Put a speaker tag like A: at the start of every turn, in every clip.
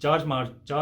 A: 4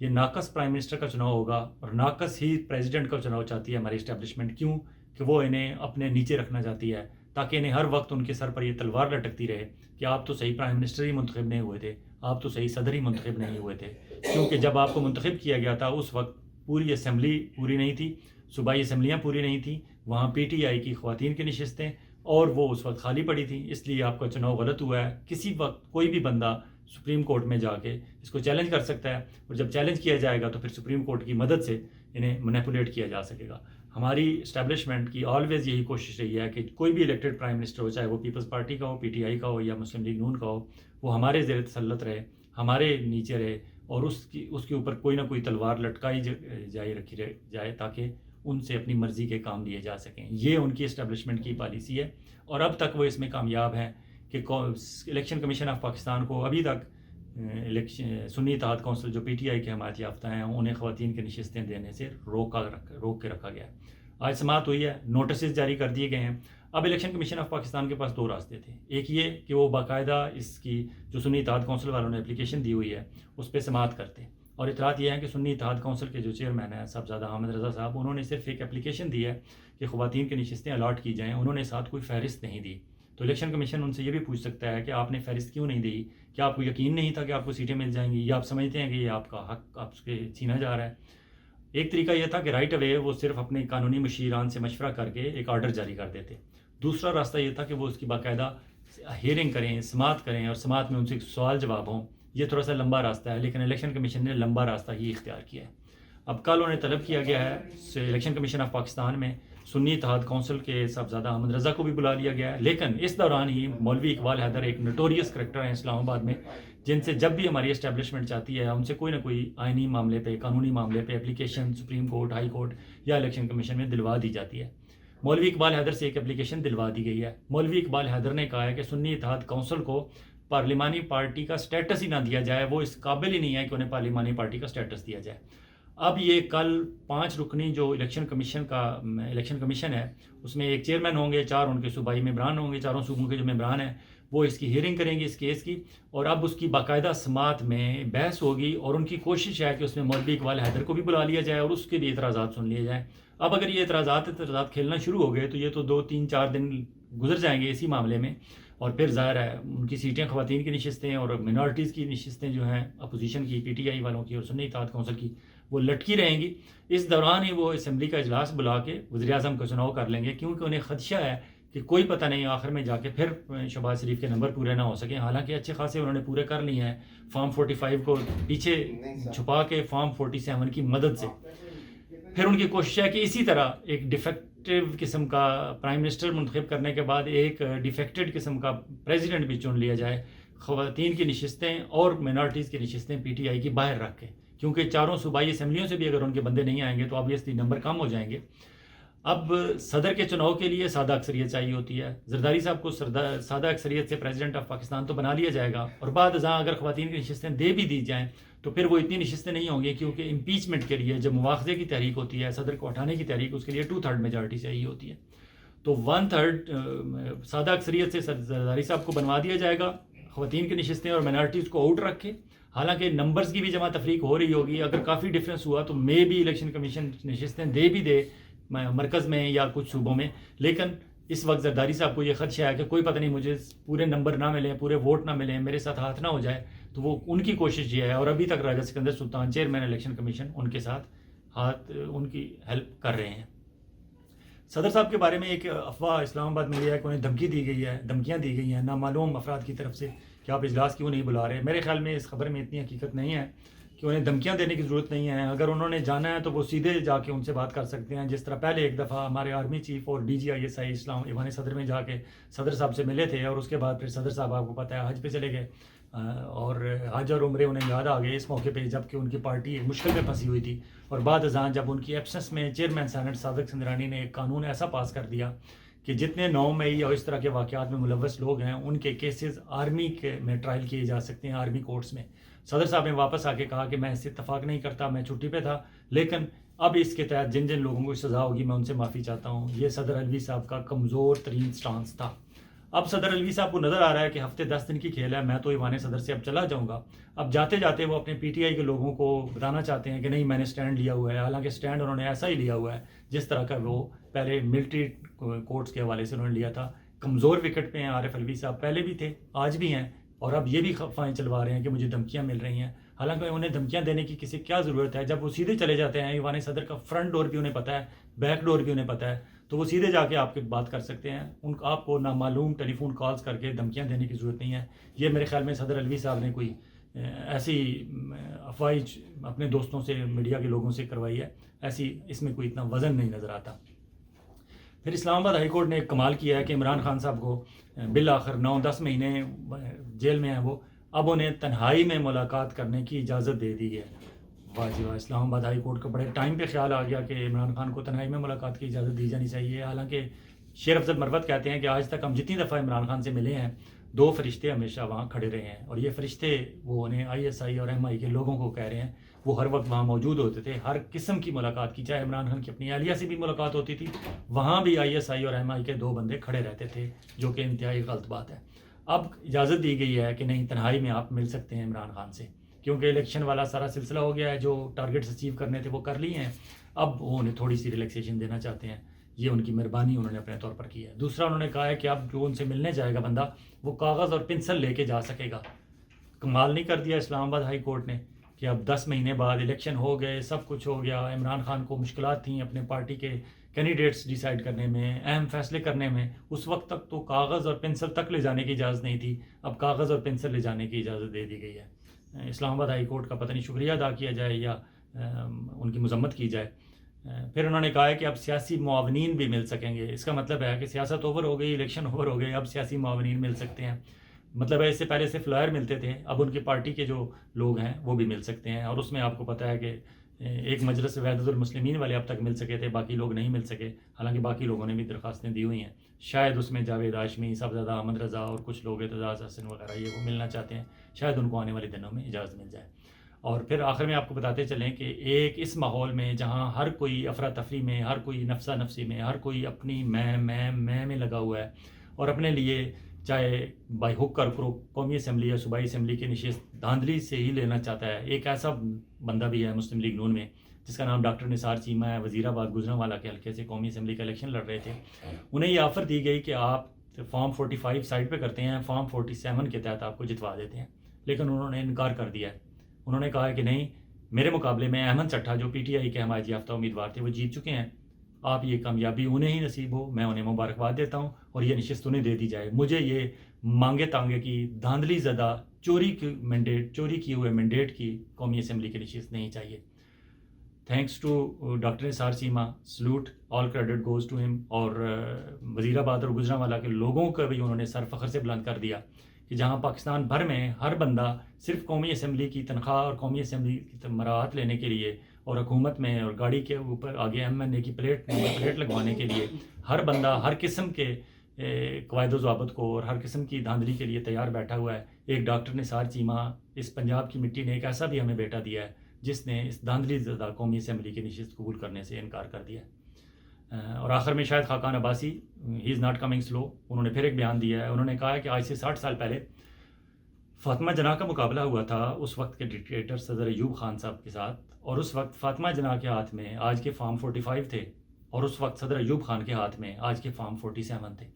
A: یہ ناقص prime minister کا چناؤ ہوگا اور ناقص ہی پریزیڈنٹ کا چناؤ چاہتی ہے ہماری اسٹیبلشمنٹ. کیوں کہ وہ انہیں اپنے نیچے رکھنا چاہتی ہے تاکہ انہیں ہر وقت ان کے سر پر یہ تلوار لٹکتی رہے کہ آپ تو صحیح پرائم منسٹر ہی منتخب نہیں ہوئے تھے, آپ تو صحیح صدر ہی منتخب نہیں ہوئے تھے. کیونکہ جب آپ کو منتخب کیا گیا تھا اس وقت پوری اسمبلی پوری نہیں تھی, صوبائی اسمبلیاں پوری نہیں تھیں, وہاں پی ٹی آئی کی خواتین کی نشستیں اور وہ اس وقت خالی پڑی تھیں, اس لیے آپ کا چناؤ غلط ہوا ہے. کسی وقت کوئی بھی بندہ سپریم کورٹ میں جا کے اس کو چیلنج کر سکتا ہے اور جب چیلنج کیا جائے گا تو پھر سپریم کورٹ کی مدد سے انہیں مینیپولیٹ کیا جا سکے گا. ہماری اسٹیبلشمنٹ کی آلویز یہی کوشش رہی ہے کہ کوئی بھی الیکٹڈ پرائم منسٹر ہو, چاہے وہ پیپلز پارٹی کا ہو, پی ٹی آئی کا ہو یا مسلم لیگ نون کا ہو, وہ ہمارے زیر تسلط رہے, ہمارے نیچے رہے اور اس کے اوپر کوئی نہ کوئی تلوار لٹکائی رکھی جائے تاکہ ان سے اپنی مرضی کے کام لیے جا سکیں. یہ ان کی اسٹیبلشمنٹ کی پالیسی ہے اور اب تک وہ اس میں کامیاب ہیں کہ الیکشن کمیشن آف پاکستان کو ابھی تک سنی اتحاد کونسل جو پی ٹی آئی کے حمایت یافتہ ہیں انہیں خواتین کی نشستیں دینے سے روک کے رکھا گیا. آج سماعت ہوئی ہے, نوٹسز جاری کر دیے گئے ہیں. اب الیکشن کمیشن آف پاکستان کے پاس دو راستے تھے. ایک یہ کہ وہ باقاعدہ اس کی جو سنی اتحاد کونسل والوں نے اپلیکیشن دی ہوئی ہے اس پہ سماعت کرتے, اور اطلاعات یہ ہیں کہ سنی اتحاد کونسل کے جو چیئرمین ہیں صاحبزادہ حامد رضا صاحب, انہوں نے صرف ایک اپلیکیشن دی ہے کہ خواتین کی نشستیں الاٹ کی جائیں, انہوں نے ساتھ کوئی فہرست نہیں دی. تو الیکشن کمیشن ان سے یہ بھی پوچھ سکتا ہے کہ آپ نے فہرست کیوں نہیں دی, کیا آپ کو یقین نہیں تھا کہ آپ کو سیٹیں مل جائیں گی, یا آپ سمجھتے ہیں کہ یہ آپ کا حق آپ سے چھینا جا رہا ہے. ایک طریقہ یہ تھا کہ رائٹ اوے وہ صرف اپنے قانونی مشیران سے مشورہ کر کے ایک آرڈر جاری کر دیتے. دوسرا راستہ یہ تھا کہ وہ اس کی باقاعدہ ہیئرنگ کریں, سماعت کریں اور سماعت میں ان سے سوال جواب ہوں. یہ تھوڑا سا لمبا راستہ ہے لیکن الیکشن کمیشن نے لمبا راستہ ہی اختیار کیا ہے. اب کل انہیں طلب کیا گیا ہے الیکشن کمیشن آف پاکستان میں سنی اتحاد کونسل کے صاحبزادہ احمد رضا کو بھی بلا لیا گیا ہے, لیکن اس دوران ہی مولوی اقبال حیدر ایک نوٹوریس کریکٹر ہیں اسلام آباد میں, جن سے جب بھی ہماری اسٹیبلشمنٹ چاہتی ہے ان سے کوئی نہ کوئی آئینی معاملے پہ, قانونی معاملے پہ application supreme court, high court یا الیکشن کمیشن میں دلوا دی جاتی ہے. مولوی اقبال حیدر سے ایک اپلیکیشن دلوا دی گئی ہے. مولوی اقبال حیدر نے کہا ہے کہ سنی اتحاد کونسل کو پارلیمانی پارٹی کا سٹیٹس ہی نہ دیا جائے, وہ اس قابل ہی نہیں ہے کہ انہیں پارلیمانی پارٹی کا سٹیٹس دیا جائے. اب یہ کل 5 رکنی جو الیکشن کمیشن ہے اس میں ایک چیئرمین ہوں گے, 4 ان کے صوبائی ممبران ہوں گے, چاروں صوبوں کے جو ممبران ہیں وہ اس کی ہیئرنگ کریں گے اس کیس کی, اور اب اس کی باقاعدہ سماعت میں بحث ہوگی اور ان کی کوشش ہے کہ اس میں مولوی اقبال حیدر کو بھی بلا لیا جائے اور اس کے بھی اعتراضات سن لیے جائیں. اب اگر یہ اعتراضات کھیلنا شروع ہو گئے تو یہ تو 2-3-4 دن گزر جائیں گے اسی معاملے میں, اور پھر ظاہر ہے ان کی سیٹیں خواتین کی نشستیں اور منارٹیز کی نشستیں جو ہیں اپوزیشن کی, پی ٹی آئی والوں کی اور سنی اتحاد کونسل کی, وہ لٹکی رہیں گی. اس دوران ہی وہ اسمبلی کا اجلاس بلا کے وزیر اعظم کا چناؤ کر لیں گے, کیونکہ انہیں خدشہ ہے کہ کوئی پتہ نہیں آخر میں جا کے پھر شہباز شریف کے نمبر پورے نہ ہو سکیں. حالانکہ اچھے خاصے انہوں نے پورے کر لیے ہیں فارم 45 کو پیچھے چھپا کے فارم 47 کی مدد سے. پھر ان کی کوشش ہے کہ اسی طرح ایک ڈیفیکٹیو قسم کا پرائم منسٹر منتخب کرنے کے بعد ایک ڈیفیکٹڈ قسم کا پریزیڈنٹ بھی چن لیا جائے, خواتین کی نشستیں اور مینارٹیز کی نشستیں پی ٹی آئی کی باہر رکھ کے, کیونکہ چاروں صوبائی اسمبلیوں سے بھی اگر ان کے بندے نہیں آئیں گے تو آبویسلی نمبر کم ہو جائیں گے. اب صدر کے چناؤ کے لیے سادہ اکثریت چاہیے ہوتی ہے. زرداری صاحب کو سادہ اکثریت سے پریزیڈنٹ آف پاکستان تو بنا لیا جائے گا, اور بعد ازاں اگر خواتین کی نشستیں دے بھی دی جائیں تو پھر وہ اتنی نشستیں نہیں ہوں گی, کیونکہ امپیچمنٹ کے لیے جب مواخذے کی تحریک ہوتی ہے, صدر کو ہٹانے کی تحریک, اس کے لیے 2/3 میجارٹی چاہیے ہوتی ہے. تو 1/3 سادہ اکثریت سے زرداری صاحب کو بنوا دیا جائے گا, خواتین کی نشستیں اور مائنارٹیز کو آؤٹ رکھ کے. حالانکہ نمبرز کی بھی جمع تفریق ہو رہی ہوگی, اگر کافی ڈفرینس ہوا تو مے بھی الیکشن کمیشن نشستیں دے بھی دے مرکز میں یا کچھ صوبوں میں. لیکن اس وقت زرداری صاحب کو یہ خدشہ ہے کہ کوئی پتہ نہیں مجھے پورے نمبر نہ ملیں, پورے ووٹ نہ ملیں, میرے ساتھ ہاتھ نہ ہو جائے. تو وہ ان کی کوشش یہ ہے, اور ابھی تک راجہ سکندر سلطان چیئرمین الیکشن کمیشن ان کے ساتھ ان کی ہیلپ کر رہے ہیں. صدر صاحب کے بارے میں ایک افواہ اسلام آباد میں یہ ہے کہ انہیں دھمکی دی گئی ہے, دھمکیاں دی گئی ہیں نامعلوم افراد کی طرف سے کہ آپ اجلاس کیوں نہیں بلا رہے. میرے خیال میں اس خبر میں اتنی حقیقت نہیں ہے کہ انہیں دھمکیاں دینے کی ضرورت نہیں ہے. اگر انہوں نے جانا ہے تو وہ سیدھے جا کے ان سے بات کر سکتے ہیں, جس طرح پہلے ایک دفعہ ہمارے آرمی چیف اور DGISI اسلام ایوان صدر میں جا کے صدر صاحب سے ملے تھے, اور اس کے بعد پھر صدر صاحب آپ کو پتہ ہے حج پہ چلے گئے, اور حج اور عمرے انہیں یاد آ گئے اس موقع پہ جب کہ ان کی پارٹی ایک مشکل میں پھنسی ہوئی تھی. اور بعد ازاں جب ان کی ایبسنس میں چیئرمین سینٹ صادق سندرانی نے ایک قانون ایسا پاس کر دیا کہ جتنے 9 مئی اور اس طرح کے واقعات میں ملوث لوگ ہیں ان کے کیسز آرمی میں ٹرائل کیے جا سکتے ہیں, آرمی کورٹس میں. صدر صاحب نے واپس آ کے کہا کہ میں اس سے اتفاق نہیں کرتا, میں چھٹی پہ تھا, لیکن اب اس کے تحت جن جن لوگوں کو سزا ہوگی میں ان سے معافی چاہتا ہوں. یہ صدر علوی صاحب کا کمزور ترین سٹانس تھا. اب صدر الوی صاحب کو نظر آ رہا ہے کہ ہفتے 10 دن کی کھیل ہے، میں تو ایوان صدر سے اب چلا جاؤں گا. اب جاتے جاتے وہ اپنے پی ٹی آئی کے لوگوں کو بتانا چاہتے ہیں کہ نہیں میں نے سٹینڈ لیا ہوا ہے، حالانکہ سٹینڈ انہوں نے ایسا ہی لیا ہوا ہے جس طرح کا وہ پہلے ملٹری کورٹس کے حوالے سے انہوں نے لیا تھا. کمزور وکٹ پہ ہیں عارف الوی صاحب، پہلے بھی تھے آج بھی ہیں، اور اب یہ بھی خفائیں چلوا رہے ہیں کہ مجھے دھمکیاں مل رہی ہیں. حالانکہ انہیں دھمکیاں دینے کی کسی کیا ضرورت ہے؟ جب وہ سیدھے چلے جاتے ہیں، ایوان صدر کا فرنٹ ڈور بھی انہیں پتہ ہے، بیک ڈور بھی انہیں پتہ ہے، تو وہ سیدھے جا کے آپ کی بات کر سکتے ہیں. آپ کو نامعلوم ٹیلی فون کالز کر کے دھمکیاں دینے کی ضرورت نہیں ہے. یہ میرے خیال میں صدر الوی صاحب نے کوئی ایسی افواہج اپنے دوستوں سے، میڈیا کے لوگوں سے کروائی ہے، ایسی اس میں کوئی اتنا وزن نہیں نظر آتا. پھر اسلام آباد ہائی کورٹ نے ایک کمال کیا ہے کہ عمران خان صاحب کو بالآخر 9-10 مہینے جیل میں ہیں وہ، اب انہیں تنہائی میں ملاقات کرنے کی اجازت دے دی ہے. واہ جی واہ، اسلام آباد ہائی کورٹ کا بڑے ٹائم پہ خیال آ گیا کہ عمران خان کو تنہائی میں ملاقات کی اجازت دی جانی چاہیے. حالانکہ شیر افضل مروت کہتے ہیں کہ آج تک ہم جتنی دفعہ عمران خان سے ملے ہیں 2 فرشتے ہمیشہ وہاں کھڑے رہے ہیں، اور یہ فرشتے وہ انہیں ISI اور MI کے لوگوں کو کہہ رہے ہیں، وہ ہر وقت وہاں موجود ہوتے تھے، ہر قسم کی ملاقات کی. چاہے عمران خان کی اپنی اہلیہ سے بھی ملاقات ہوتی تھی، وہاں بھی ISI اور MI کے 2 بندے کھڑے رہتے تھے، جو کہ انتہائی غلط بات ہے. اب اجازت دی گئی ہے کہ نہیں، تنہائی میں آپ مل سکتے ہیں عمران خان سے، کیونکہ الیکشن والا سارا سلسلہ ہو گیا ہے، جو ٹارگیٹس اچیو کرنے تھے وہ کر لیے ہیں. اب وہ انہیں تھوڑی سی ریلیکسیشن دینا چاہتے ہیں، یہ ان کی مہربانی انہوں نے اپنے طور پر کی ہے. دوسرا انہوں نے کہا ہے کہ اب جو ان سے ملنے جائے گا بندہ، وہ کاغذ اور پنسل لے کے جا سکے گا. کمال نہیں کر دیا اسلام آباد ہائی کورٹ نے کہ اب 10 مہینے بعد الیکشن ہو گئے، سب کچھ ہو گیا، عمران خان کو مشکلات تھیں اپنے پارٹی کے کینڈیڈیٹس ڈیسائیڈ کرنے میں، اہم فیصلے کرنے میں. اس وقت تک تو کاغذ اور پنسل تک لے جانے کی اجازت نہیں تھی، اب کاغذ اور پنسل لے جانے کی اجازت دے دی گئی ہے. اسلام آباد ہائی کورٹ کا پتہ نہیں شکریہ ادا کیا جائے یا ان کی مذمت کی جائے. پھر انہوں نے کہا ہے کہ اب سیاسی معاونین بھی مل سکیں گے. اس کا مطلب ہے کہ سیاست اوور ہو گئی، الیکشن اوور ہو گئے، اب سیاسی معاونین مل سکتے ہیں. مطلب ہے اس سے پہلے صرف لائر ملتے تھے، اب ان کی پارٹی کے جو لوگ ہیں وہ بھی مل سکتے ہیں. اور اس میں آپ کو پتہ ہے کہ ایک مجلس وحدت المسلمین والے اب تک مل سکے تھے، باقی لوگ نہیں مل سکے، حالانکہ باقی لوگوں نے بھی درخواستیں دی ہوئی ہیں. شاید اس میں جاوید ہاشمی، صاحبزادہ احمد رضا اور کچھ لوگ، اعتزاز حسن وغیرہ، یہ وہ ملنا چاہتے ہیں، شاید ان کو آنے والے دنوں میں اجازت مل جائے. اور پھر آخر میں آپ کو بتاتے چلیں کہ ایک اس ماحول میں جہاں ہر کوئی افراتفری میں، ہر کوئی نفسا نفسی میں، ہر کوئی اپنی میں لگا ہوا ہے، اور اپنے لیے چاہے بائی ہک اور کروک قومی اسمبلی یا صوبائی اسمبلی کی نشست دھاندلی سے ہی لینا چاہتا ہے. ایک ایسا بندہ بھی ہے مسلم لیگ نون میں جس کا نام ڈاکٹر نثار چیمہ ہے، وزیر آباد گوجرانوالا کے حلقے سے قومی اسمبلی کا الیکشن لڑ رہے تھے. انہیں یہ آفر دی گئی کہ آپ فارم 45 سائڈ پہ کرتے ہیں، فارم 47 کے تحت آپ کو جتوا دیتے ہیں، لیکن انہوں نے انکار کر دیا ہے. انہوں نے کہا ہے کہ نہیں، میرے مقابلے میں احمد چٹھا جو PTI کے حمایت یافتہ امیدوار تھے وہ جیت چکے ہیں، آپ یہ کامیابی انہیں ہی نصیب ہو، میں انہیں مبارکباد دیتا ہوں، اور یہ نشست انہیں دے دی جائے. مجھے یہ مانگے تانگے کی دھاندلی زدہ چوری کی ہوئے مینڈیٹ کی قومی اسمبلی کی نشست نہیں چاہیے. Thanks to doctor Nisar Cheema, salute, all credit goes to him. اور وزیر آباد اور گوجرانوالا کے لوگوں کا بھی انہوں نے سر فخر سے بلند کر دیا کہ جہاں پاکستان بھر میں ہر بندہ صرف قومی اسمبلی کی تنخواہ اور قومی اسمبلی کی مراعات لینے کے لیے، اور حکومت میں اور گاڑی کے اوپر آگے MNA کی پلیٹ لگوانے کے لیے ہر بندہ ہر قسم کے قواعد و ضوابط کو اور ہر قسم کی دھاندلی کے لیے تیار بیٹھا ہوا ہے. ایک ڈاکٹر نثار چیمہ، اس پنجاب کی مٹی نے ایک ایسا بھی ہمیں بیٹا دیا ہے جس نے اس دھاندلی زدہ قومی اسمبلی کی نشست قبول کرنے سے انکار کر دیا ہے. اور آخر میں شاید خاقان عباسی، ہی از ناٹ کمنگ سلو، انہوں نے پھر ایک بیان دیا ہے. انہوں نے کہا ہے کہ آج سے 60 سال پہلے فاطمہ جناح کا مقابلہ ہوا تھا اس وقت کے ڈکٹیٹر صدر ایوب خان صاحب کے ساتھ، اور اس وقت فاطمہ جناح کے ہاتھ میں آج کے فارم 45 تھے، اور اس وقت صدر ایوب خان کے ہاتھ میں آج کے فارم 47 تھے.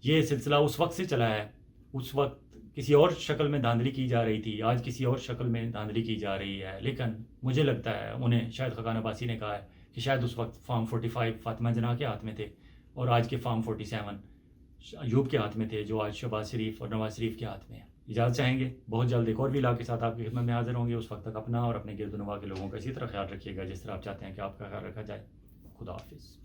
A: یہ سلسلہ اس وقت سے چلا ہے. اس وقت کسی اور شکل میں دھاندلی کی جا رہی تھی، آج کسی اور شکل میں دھاندلی کی جا رہی ہے. لیکن مجھے لگتا ہے انہیں، شاید خاقان عباسی نے کہا ہے کہ شاید اس وقت فارم 45 فاطمہ جناح کے ہاتھ میں تھے، اور آج کے فارم 47 ایوب کے ہاتھ میں تھے، جو آج شہباز شریف اور نواز شریف کے ہاتھ میں ہیں. اجازت چاہیں گے، بہت جلد ایک اور ویلا کے ساتھ آپ کی خدمت میں حاضر ہوں گے. اس وقت تک اپنا اور اپنے گرد و نواح کے لوگوں کا اسی طرح خیال رکھیے گا جس طرح آپ چاہتے ہیں کہ آپ کا خیال رکھا جائے. خدا حافظ.